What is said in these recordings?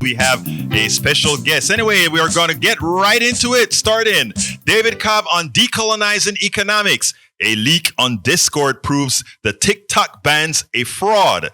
We have a special guest. Anyway, we are going to get right into it. Start in. David Cobb on Decolonizing Economics. A leak on Discord proves the TikTok ban's a fraud.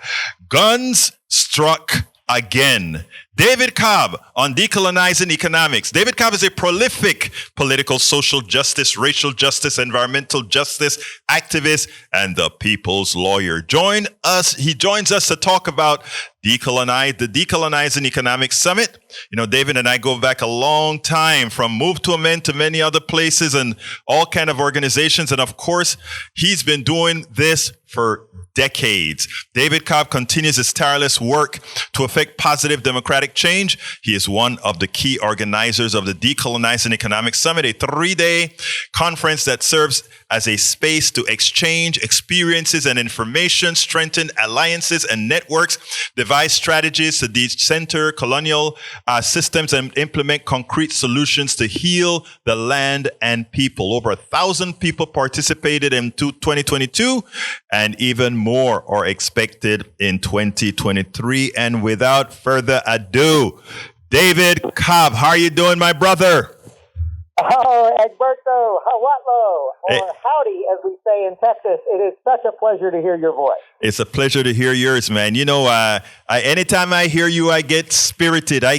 Guns struck again. David Cobb on Decolonizing Economics. David Cobb is a prolific political, social justice, racial justice, environmental justice activist, and the people's lawyer. He joins us to talk about the Decolonizing Economics Summit. You know, David and I go back a long time, from Move to Amend to many other places and all kind of organizations. And of course, he's been doing this for decades. David Cobb continues his tireless work to effect positive democratic change. He is one of the key organizers of the Decolonizing Economics Summit, a 3-day conference that serves as a space to exchange experiences and information, strengthen alliances and networks, devise strategies to decenter colonial systems, and implement concrete solutions to heal the land and people. Over 1,000 people participated in 2022, and even more are expected in 2023. And without further ado, David Cobb, how are you doing, my brother? Oh, Egberto, Hawatlo, or howdy, as we say in Texas. It is such a pleasure to hear your voice. It's a pleasure to hear yours, man. You know, anytime I hear you, I get spirited. I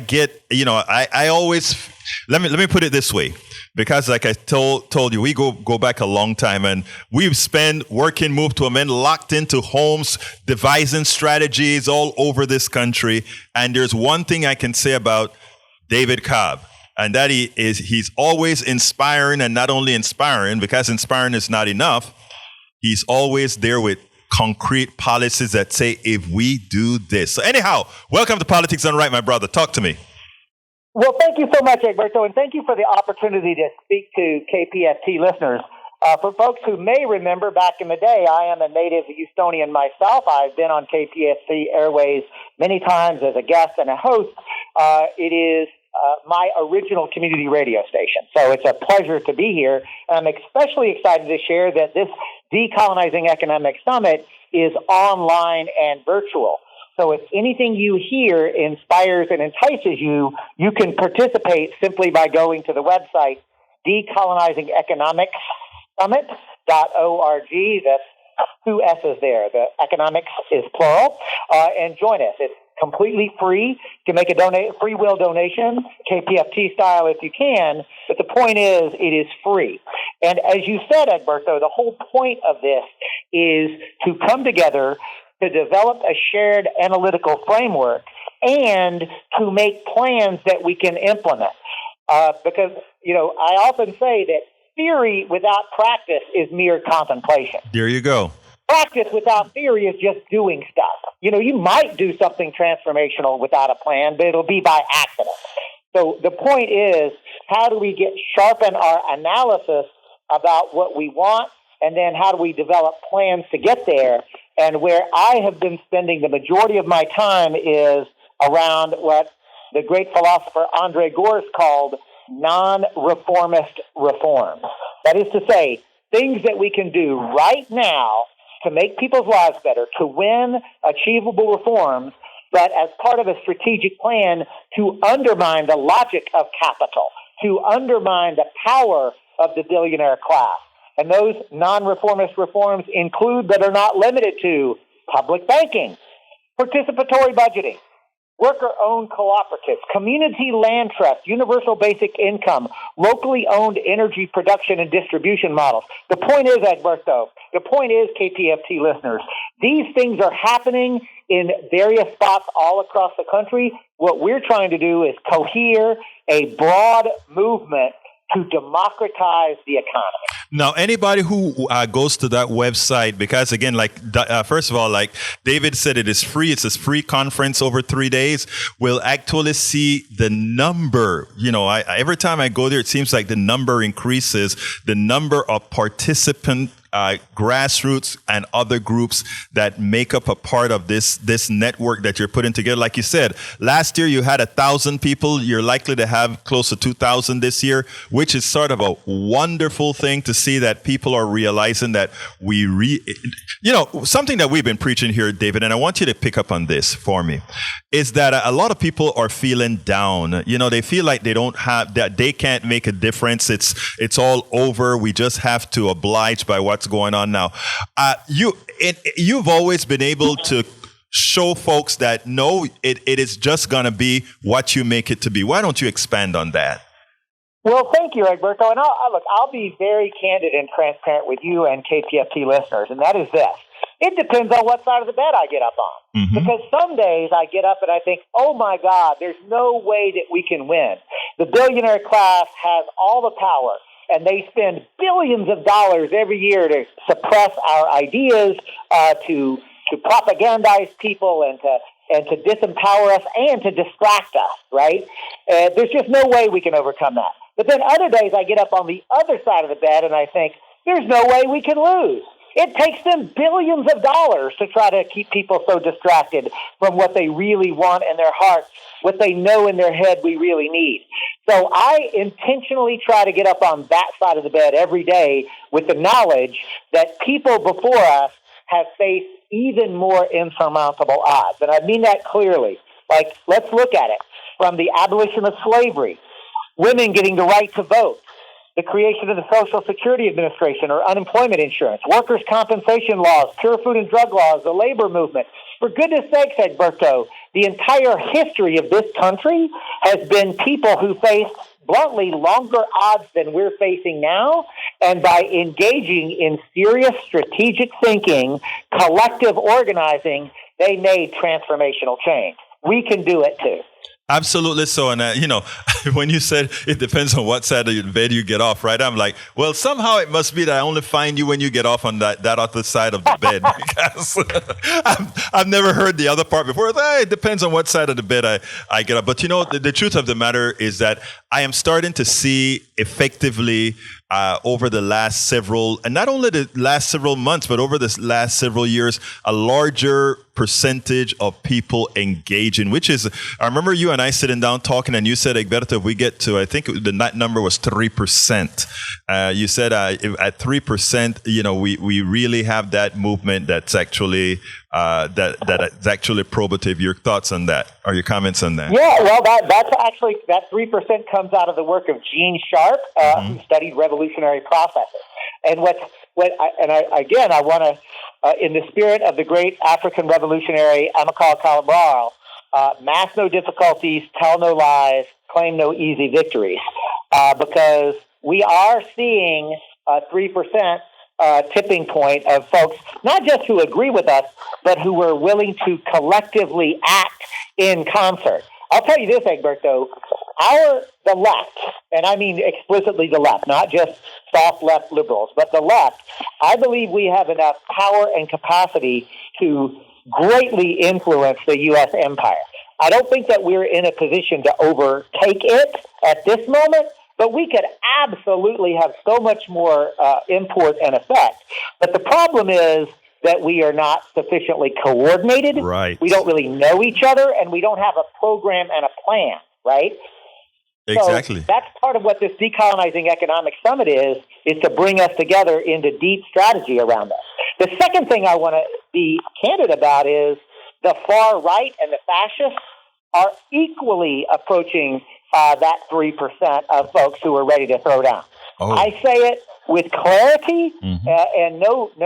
always, let me put it this way. Because like I told you, we go back a long time, and we've spent working Move to Amend, locked into homes, devising strategies all over this country. And there's one thing I can say about David Cobb, and that he's always inspiring, and not only inspiring, because inspiring is not enough. He's always there with concrete policies that say, if we do this. So anyhow, welcome to Politics Done Right, my brother. Talk to me. Well, thank you so much, Egberto, and thank you for the opportunity to speak to KPFT listeners. For folks who may remember, back in the day, I am a native Houstonian myself. I've been on KPFT Airways many times as a guest and a host. It is my original community radio station. So it's a pleasure to be here. And I'm especially excited to share that this Decolonizing Economics Summit is online and virtual. So if anything you hear inspires and entices you, you can participate simply by going to the website decolonizingeconomicssummit.org. That's 2 S's there. The economics is plural. And join us. It's completely free. You can make a free will donation, KPFT style if you can. But the point is, it is free. And as you said, Egberto, the whole point of this is to come together to develop a shared analytical framework and to make plans that we can implement. Because, I often say that theory without practice is mere contemplation. There you go. Practice without theory is just doing stuff. You might do something transformational without a plan, but it'll be by accident. So the point is, how do we sharpen our analysis about what we want, and then how do we develop plans to get there? And where I have been spending the majority of my time is around what the great philosopher Andre Gorz called non-reformist reforms. That is to say, things that we can do right now to make people's lives better, to win achievable reforms, but as part of a strategic plan to undermine the logic of capital, to undermine the power of the billionaire class. And those non-reformist reforms include, but are not limited to, public banking, participatory budgeting, worker-owned cooperatives, community land trust, universal basic income, locally owned energy production and distribution models. The point is, Egberto, KPFT listeners, these things are happening in various spots all across the country. What we're trying to do is cohere a broad movement to democratize the economy. Now, anybody who goes to that website, because again, first of all, like David said, it is free. It's a free conference over 3 days. Will actually see the number. Every time I go there, it seems like the number increases. The number of participants, grassroots and other groups that make up a part of this network that you're putting together. Like you said, last year you had 1,000 people. You're likely to have close to 2,000 this year, which is sort of a wonderful thing to see that people are realizing that something that we've been preaching here, David, and I want you to pick up on this for me. is that a lot of people are feeling down. You know, they feel like they don't have that, they can't make a difference. It's all over. We just have to oblige by what's going on now. You've always been able to show folks that no, it is just going to be what you make it to be. Why don't you expand on that? Well, thank you, Egberto. And I'll be very candid and transparent with you and KPFT listeners, and that is this. It depends on what side of the bed I get up on. Mm-hmm. Because some days I get up and I think, oh my God, there's no way that we can win. The billionaire class has all the power, and they spend billions of dollars every year to suppress our ideas, to propagandize people and to disempower us and to distract us, right? There's just no way we can overcome that. But then other days I get up on the other side of the bed and I think, there's no way we can lose. It takes them billions of dollars to try to keep people so distracted from what they really want in their hearts, what they know in their head we really need. So I intentionally try to get up on that side of the bed every day with the knowledge that people before us have faced even more insurmountable odds. And I mean that clearly. Like, let's look at it. From the abolition of slavery, women getting the right to vote, the creation of the Social Security Administration or unemployment insurance, workers' compensation laws, pure food and drug laws, the labor movement. For goodness sakes, Egberto, the entire history of this country has been people who faced bluntly longer odds than we're facing now, and by engaging in serious strategic thinking, collective organizing, they made transformational change. We can do it too. Absolutely so. And, when you said it depends on what side of the bed you get off, right? I'm like, well, somehow it must be that I only find you when you get off on that other side of the bed. Because I've never heard the other part before. It depends on what side of the bed I get up. But, the truth of the matter is that I am starting to see effectively over the last several, and not only the last several months, but over the last several years, a larger percentage of people engaging, which is, I remember you and I sitting down talking, and you said, Egberto, if we get to, I think the number was 3%. You said at 3%, we really have that movement that's actually that's actually probative. Your thoughts on that, or your comments on that? Yeah, well, that 3% comes out of the work of Gene Sharp, who studied revolutionary processes. And I want to, in the spirit of the great African revolutionary Amilcar Cabral, mask no difficulties, tell no lies, claim no easy victories, because we are seeing 3%. Tipping point of folks, not just who agree with us, but who are willing to collectively act in concert. I'll tell you this, Egberto, the left, and I mean explicitly the left, not just soft left liberals, but the left, I believe we have enough power and capacity to greatly influence the U.S. empire. I don't think that we're in a position to overtake it at this moment, but we could absolutely have so much more import and effect. But the problem is that we are not sufficiently coordinated. Right. We don't really know each other, and we don't have a program and a plan, right? Exactly. So that's part of what this Decolonizing Economics Summit is to bring us together into deep strategy around this. The second thing I want to be candid about is the far right and the fascists are equally approaching that 3% of folks who are ready to throw down. Oh. I say it with clarity and no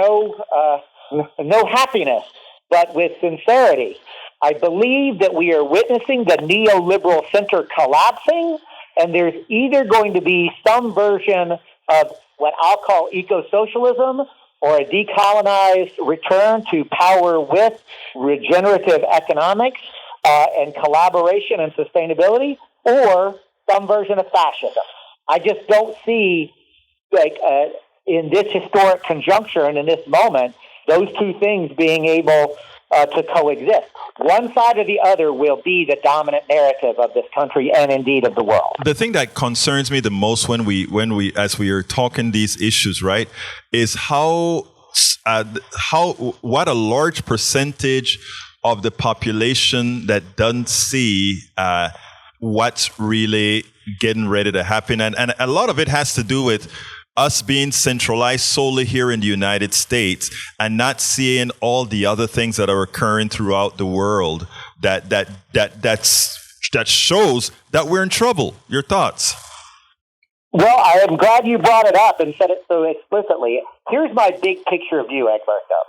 happiness, but with sincerity. I believe that we are witnessing the neoliberal center collapsing, and there's either going to be some version of what I'll call eco-socialism or a decolonized return to power with regenerative economics and collaboration and sustainability, or some version of fascism. I just don't see, in this historic conjuncture and in this moment, those two things being able to coexist. One side or the other will be the dominant narrative of this country and indeed of the world. The thing that concerns me the most when we as we are talking these issues, right, is what a large percentage of the population that doesn't see what's really getting ready to happen. And a lot of it has to do with us being centralized solely here in the United States and not seeing all the other things that are occurring throughout the world, that shows that we're in trouble. Your thoughts? Well, I am glad you brought it up and said it so explicitly. Here's my big picture view, Egberto,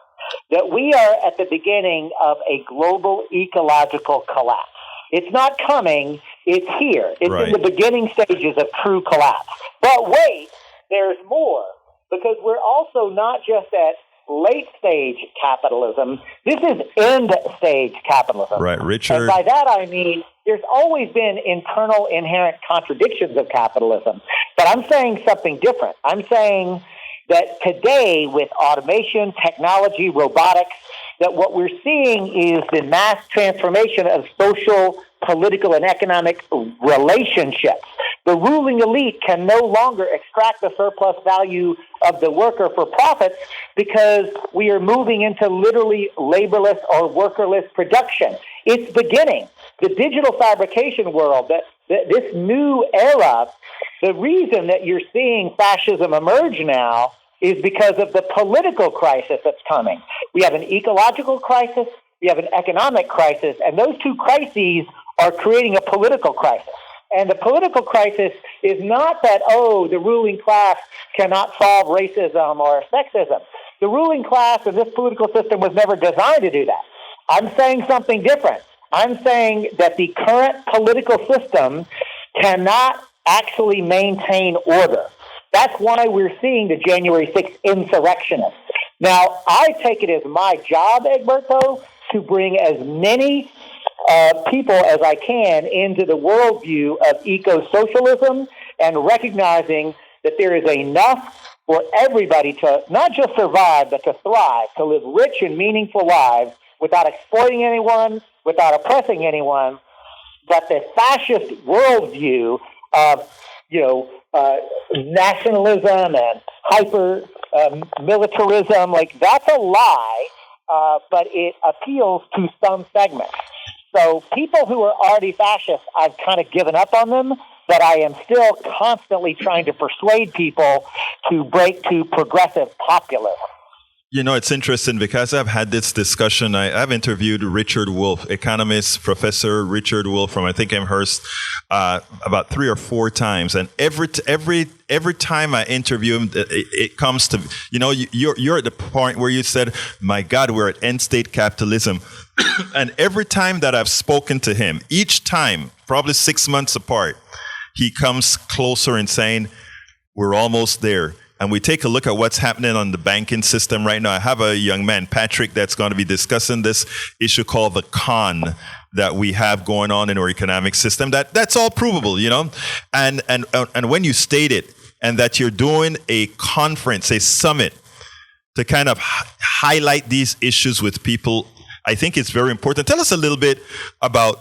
that we are at the beginning of a global ecological collapse. It's not coming, it's here. It's in the beginning stages of true collapse. But wait, there's more, because we're also not just at late-stage capitalism. This is end-stage capitalism. Right, Richard. And by that I mean there's always been internal inherent contradictions of capitalism. But I'm saying something different. I'm saying that today, with automation, technology, robotics, that what we're seeing is the mass transformation of social, political, and economic relationships. The ruling elite can no longer extract the surplus value of the worker for profits because we are moving into literally laborless or workerless production. It's beginning. The digital fabrication world, this new era, the reason that you're seeing fascism emerge now is because of the political crisis that's coming. We have an ecological crisis, we have an economic crisis, and those two crises are creating a political crisis. And the political crisis is not that, the ruling class cannot solve racism or sexism. The ruling class in this political system was never designed to do that. I'm saying something different. I'm saying that the current political system cannot actually maintain order. That's why we're seeing the January 6th insurrectionists. Now, I take it as my job, Egberto, to bring as many people as I can into the worldview of eco-socialism and recognizing that there is enough for everybody to not just survive, but to thrive, to live rich and meaningful lives without exploiting anyone, without oppressing anyone. But the fascist worldview of, nationalism and hyper militarism, that's a lie, but it appeals to some segments. So people who are already fascist, I've kind of given up on them, but I am still constantly trying to persuade people to break to progressive populism. It's interesting because I've had this discussion. I've interviewed Richard Wolff, economist, Professor Richard Wolff from I think Amherst, about 3 or 4 times. And every time I interview him, it comes to, you're at the point where you said, my God, we're at end state capitalism. And every time that I've spoken to him, each time, probably 6 months apart, he comes closer and saying, we're almost there. And we take a look at what's happening on the banking system right now. I have a young man, Patrick, that's going to be discussing this issue called the con that we have going on in our economic system. That's all provable, And when you state it, and that you're doing a conference, a summit, to kind of highlight these issues with people, I think it's very important. Tell us a little bit about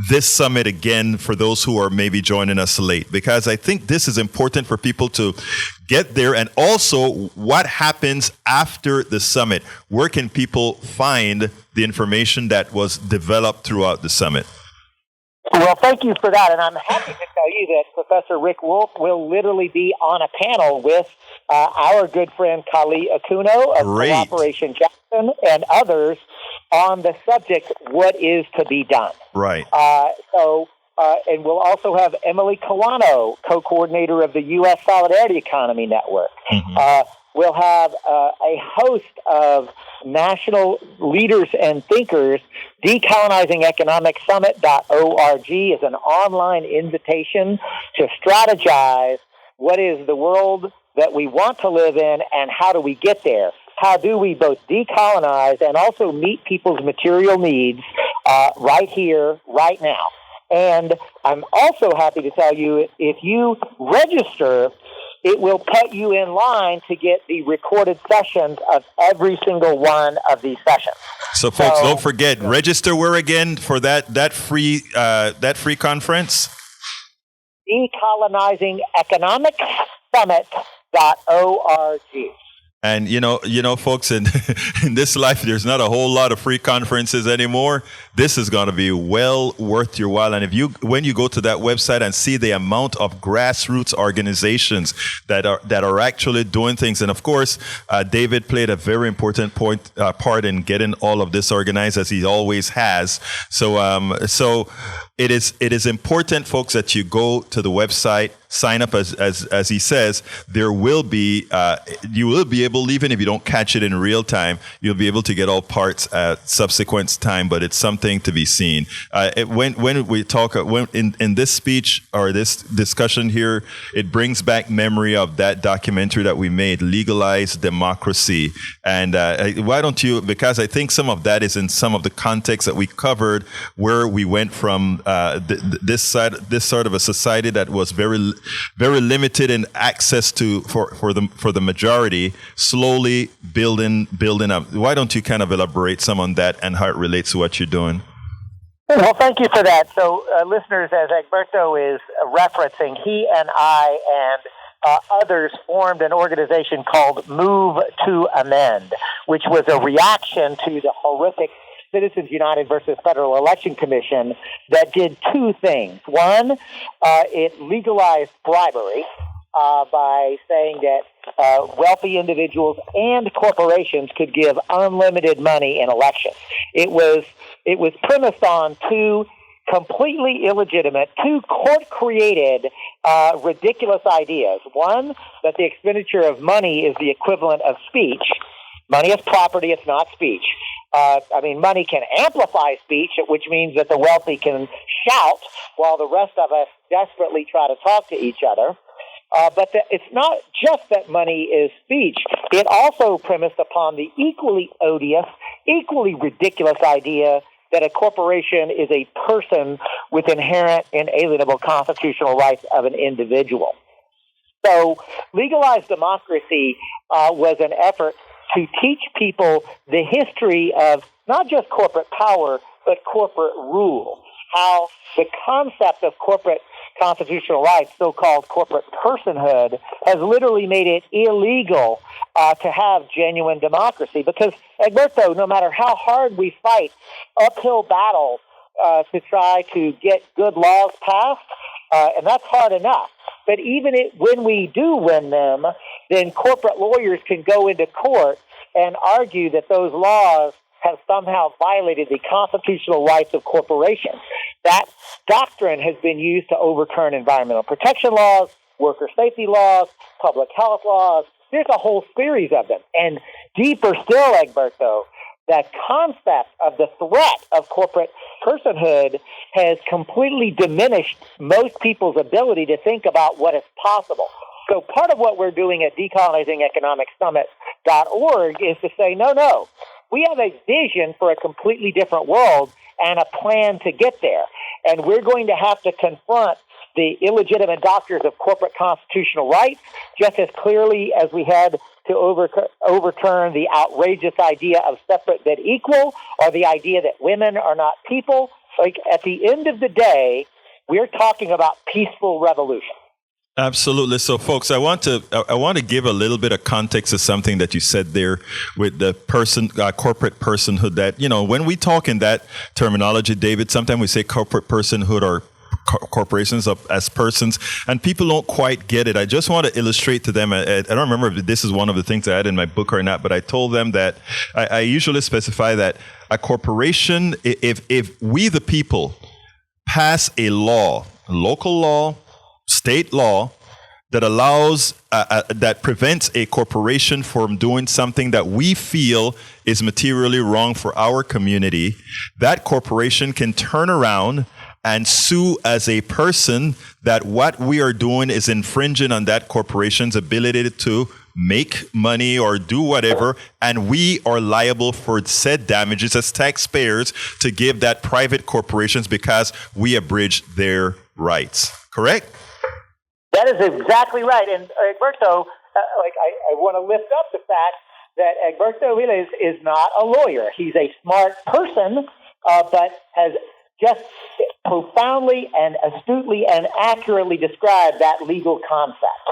this summit again for those who are maybe joining us late, because I think this is important for people to get there, and also what happens after the summit. Where can people find the information that was developed throughout the summit? Well, thank you for that, and I'm happy to tell you that Professor Rick Wolff will literally be on a panel with our good friend Kali Akuno of Cooperation Jackson and others on the subject, what is to be done. Right. And we'll also have Emily Kawano, co-coordinator of the U.S. Solidarity Economy Network. Mm-hmm. We'll have a host of national leaders and thinkers. Decolonizing Economics Summit.org is an online invitation to strategize what is the world that we want to live in and how do we get there. How do we both decolonize and also meet people's material needs right here, right now? And I'm also happy to tell you, if you register, it will put you in line to get the recorded sessions of every single one of these sessions. So folks, don't forget, register where again for that free conference? Decolonizing Economics Summit.org. And folks, in in this life, there's not a whole lot of free conferences anymore. This is going to be well worth your while. And when you go to that website and see the amount of grassroots organizations that are actually doing things, and of course, David played a very important part in getting all of this organized, as he always has. So it is important, folks, that you go to the website, sign up as he says. There will be you will be able, even if you don't catch it in real time, you'll be able to get all parts at subsequent time. But it's something to be seen. When we talk in this speech or this discussion here, it brings back memory of that documentary that we made, Legalize Democracy. And why don't you? Because I think some of that is in some of the context that we covered, where we went from this sort of a society that was very, very limited in access to for the majority, slowly building up. Why don't you kind of elaborate some on that and how it relates to what you're doing? Well, thank you for that. So, listeners, as Egberto is referencing, he and I and others formed an organization called Move to Amend, which was a reaction to the horrific Citizens United versus Federal Election Commission that did two things. One, it legalized bribery by saying that wealthy individuals and corporations could give unlimited money in elections. It was premised on two completely illegitimate, two court-created, ridiculous ideas. One, that the expenditure of money is the equivalent of speech. Money is property, it's not speech. Money can amplify speech, which means that the wealthy can shout while the rest of us desperately try to talk to each other. But it's not just that money is speech. It also premised upon the equally odious, equally ridiculous idea that a corporation is a person with inherent inalienable constitutional rights of an individual. So legalized democracy was an effort to teach people the history of not just corporate power, but corporate rule. How the concept of corporate constitutional rights, so-called corporate personhood, has literally made it illegal to have genuine democracy. Because, Egberto, no matter how hard we fight uphill battles to try to get good laws passed, and that's hard enough. But even when we do win them, then corporate lawyers can go into court and argue that those laws have somehow violated the constitutional rights of corporations. That doctrine has been used to overturn environmental protection laws, worker safety laws, public health laws. There's a whole series of them. And deeper still, Egberto, that concept of the threat of corporate personhood has completely diminished most people's ability to think about what is possible. So part of what we're doing at decolonizingeconomicsummit.org is to say, no, we have a vision for a completely different world and a plan to get there. And we're going to have to confront the illegitimate doctrines of corporate constitutional rights just as clearly as we had to overturn the outrageous idea of separate but equal, or the idea that women are not people. Like, at the end of the day, we're talking about peaceful revolution. Absolutely. So, folks, I want to give a little bit of context to something that you said there with the corporate personhood. That, when we talk in that terminology, David, sometimes we say corporate personhood or corporations as persons, and people don't quite get it. I just want to illustrate to them. I don't remember if this is one of the things I had in my book or not, but I told them that I usually specify that a corporation, if we the people pass a law, local law, state law, that allows, that prevents a corporation from doing something that we feel is materially wrong for our community, that corporation can turn around and sue as a person that what we are doing is infringing on that corporation's ability to make money or do whatever, and we are liable for said damages as taxpayers to give that private corporations because we abridged their rights. Correct? That is exactly right. And Egberto, I want to lift up the fact that Egberto Viles is not a lawyer. He's a smart person, but has just profoundly and astutely and accurately described that legal concept.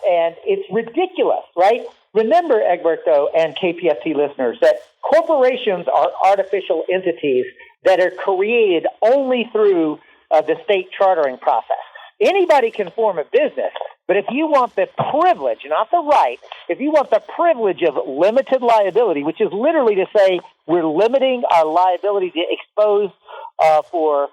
And it's ridiculous, right? Remember, Egberto and KPFT listeners, that corporations are artificial entities that are created only through the state chartering process. Anybody can form a business, but if you want the privilege, not the right, if you want the privilege of limited liability, which is literally to say we're limiting our liability to expose for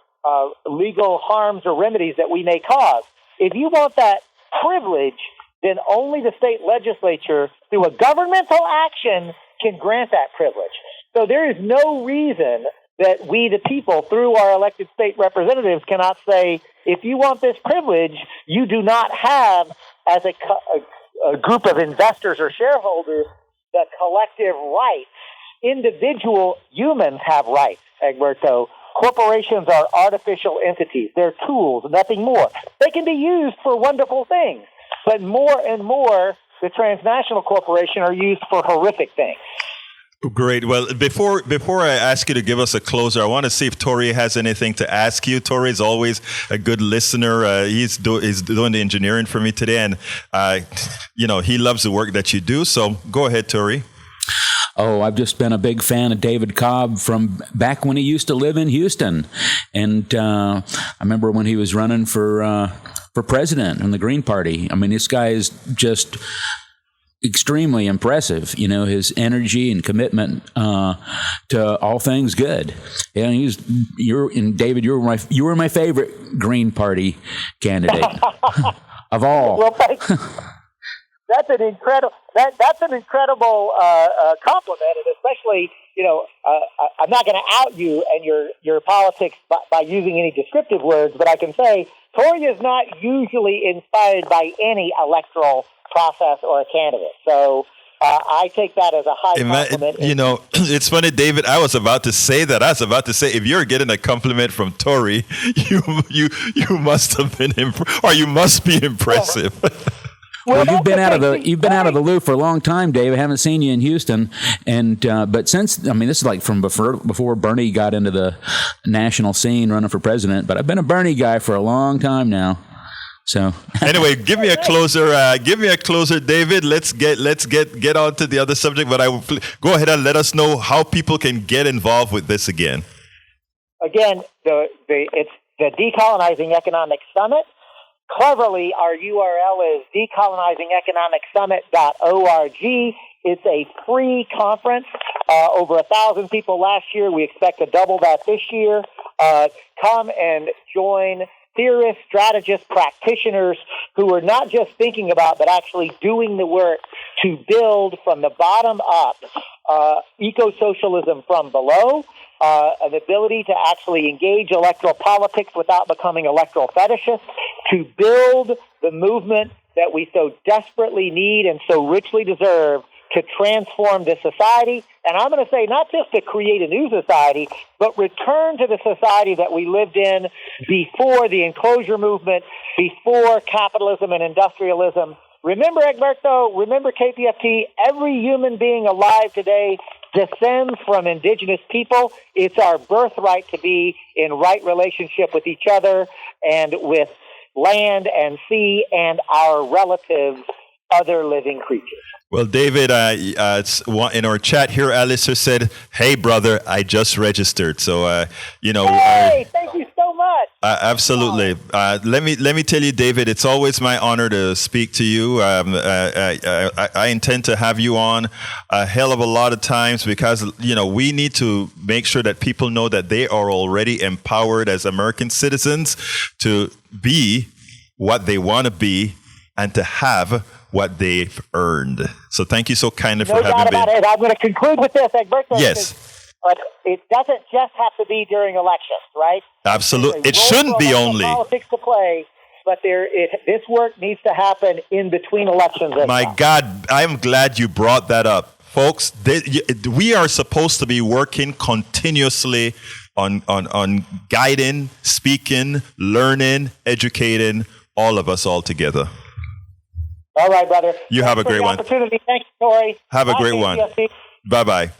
legal harms or remedies that we may cause, if you want that privilege, then only the state legislature, through a governmental action, can grant that privilege. So there is no reason that we, the people, through our elected state representatives, cannot say, if you want this privilege, you do not have, as a group of investors or shareholders, the collective rights. Individual humans have rights, Egberto. Corporations are artificial entities. They're tools, nothing more. They can be used for wonderful things, but more and more, the transnational corporations are used for horrific things. Great. Well, before I ask you to give us a closer, I want to see if Tori has anything to ask you. Tori is always a good listener. He's doing the engineering for me today, and he loves the work that you do. So go ahead, Tori. Oh, I've just been a big fan of David Cobb from back when he used to live in Houston, and I remember when he was running for president in the Green Party. I mean, this guy is just extremely impressive, his energy and commitment to all things good. And David, you were my favorite Green Party candidate of all. Well, that's an incredible compliment, and especially I'm not going to out you and your politics by using any descriptive words, but I can say Tori is not usually inspired by any electoral process or a candidate. So I take that as a high compliment. It's funny, David. I was about to say that. I was about to say, if you're getting a compliment from Tori, you must have been or you must be impressive. Well, you've been out of the loop for a long time, Dave. I haven't seen you in Houston, and but since this is like from before Bernie got into the national scene running for president. But I've been a Bernie guy for a long time now. So anyway, give me a closer, David. Let's get on to the other subject. But I will go ahead and let us know how people can get involved with this again. Again, it's the Decolonizing Economics Summit. Cleverly, our URL is decolonizingeconomicsummit.org. It's a free conference. Over 1,000 people last year. We expect to double that this year. Come and join theorists, strategists, practitioners who are not just thinking about, but actually doing the work to build from the bottom up eco-socialism from below, an ability to actually engage electoral politics without becoming electoral fetishists, to build the movement that we so desperately need and so richly deserve to transform this society. And I'm going to say not just to create a new society, but return to the society that we lived in before the enclosure movement, before capitalism and industrialism. Remember, Egberto, remember KPFT, every human being alive today descends from indigenous people. It's our birthright to be in right relationship with each other and with land and sea and our relatives, other living creatures. Well, David, in our chat here, Alistair said, "Hey, brother, I just registered." So, Hey, thank you so much. Absolutely. Let me tell you, David, it's always my honor to speak to you. I intend to have you on a hell of a lot of times because, we need to make sure that people know that they are already empowered as American citizens to be what they want to be and to have what they've earned. So thank you so kindly for having me. No doubt about it. I'm going to conclude with this, Egberto. Yes. But it doesn't just have to be during elections, right? Absolutely. It shouldn't be only politics to play, but this work needs to happen in between elections. My God, I'm glad you brought that up. Folks, we are supposed to be working continuously on guiding, speaking, learning, educating, all of us all together. All right, brother. You have a great one. Opportunity. Thanks, Tori. Have a great one. Bye-bye.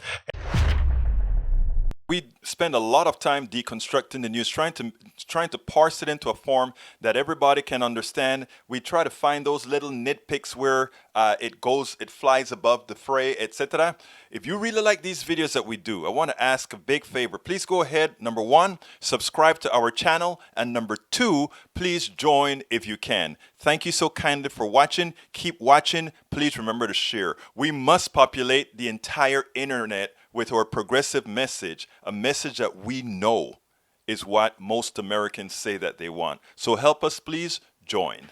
We spend a lot of time deconstructing the news, trying to parse it into a form that everybody can understand. We try to find those little nitpicks where it flies above the fray, etc. If you really like these videos that we do, I want to ask a big favor. Please go ahead. Number one, subscribe to our channel, and number two, please join if you can. Thank you so kindly for watching. Keep watching. Please remember to share. We must populate the entire internet with our progressive message, a message that we know is what most Americans say that they want. So help us, please join.